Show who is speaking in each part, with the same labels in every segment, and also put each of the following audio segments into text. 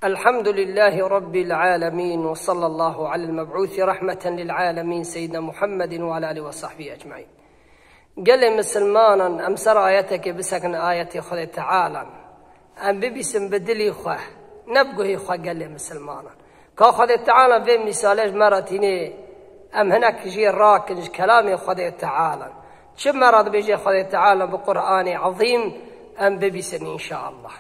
Speaker 1: الحمد لله رب العالمين، وصلى الله على المبعوث رحمة للعالمين سيدنا محمد وعلى آله وصحبه أجمعين. قال مسلمانا أمسر آياتك بسكن آياتي خذ تعالى أم ببسم بدلي خواه نبقه خواه. قال مسلمانا كاخذ تعالى في مثالج مرتيني أم هناك جي راكن كلامي خذ تعالى شو مرض بيجي خذ تعالى بقرآن عظيم أم ببسم إن شاء الله.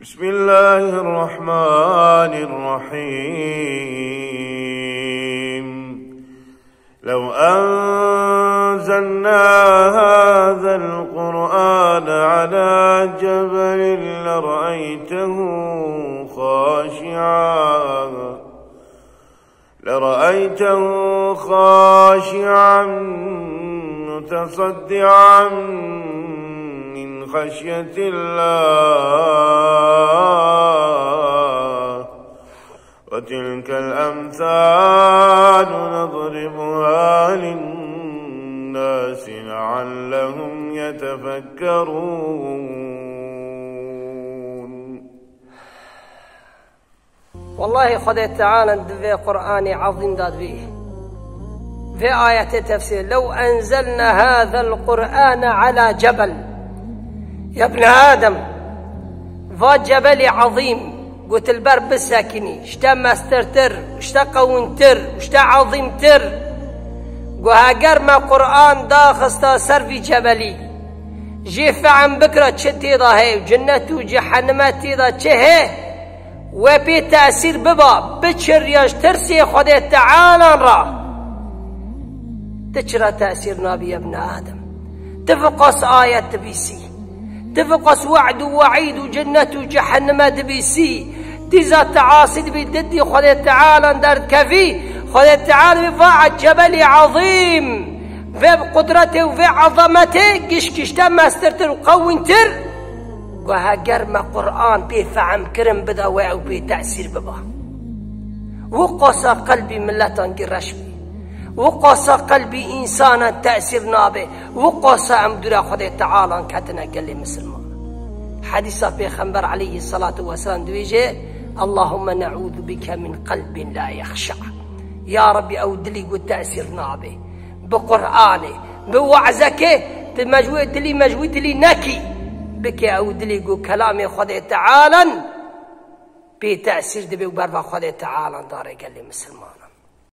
Speaker 2: بسم الله الرحمن الرحيم. لو أنزلنا هذا القرآن على جبل لرأيته خاشعا متصدعا من خشية الله. وتلك الأمثال نضربها للناس لعلهم يتفكرون.
Speaker 1: والله خذ تعالى في قرآن عظيم داد فيه في آية تفسير. لو أنزلنا هذا القرآن على جبل، يا ابن آدم ذا جبل عظيم قلت البر بالساكني اشتا مسترتر اشتا قونتر اشتا عظيمتر وهاجر ما قرآن داخستا سر في جبلي جيف عن بكرة شتي ضاهي وجنة وجحنمتي ضا چه وبي تأثير ببا بچر ياش ترسي خده تعالى را تشرى تأثير نبي يا ابن آدم. تفقص آية تبيسي، تفقص وعد ووعيد وجنة وجحنم تبيسي، تزا تعاصد بددي خذ تعالى دار كفي خذ تعالى بفاع جبل عظيم في قدرته وفي عظمته كشكشتا ماسترتر وقوينتر وهاجر ما قرآن بفعم كرم بدا وعو بتأثير ببا. وقصى قلبي ملة قرشبي، وقصى قلبي إنسانا تأثير نابه، وقصى أمدرا خذ تعالى كاتنا قال لي مسلمان. حديث بيغمبر عليه الصلاة والسلام دويجي اللهم نعوذ بك من قلب لا يخشع. يا ربي أودلي قد تأثير نابه بقرآنه بوعزك بمجويد لي نكي بك أودلي قد كلامي خذ تعالى بتأثير دبي وبرفع خذ تعالى داري قال لي مسلمان.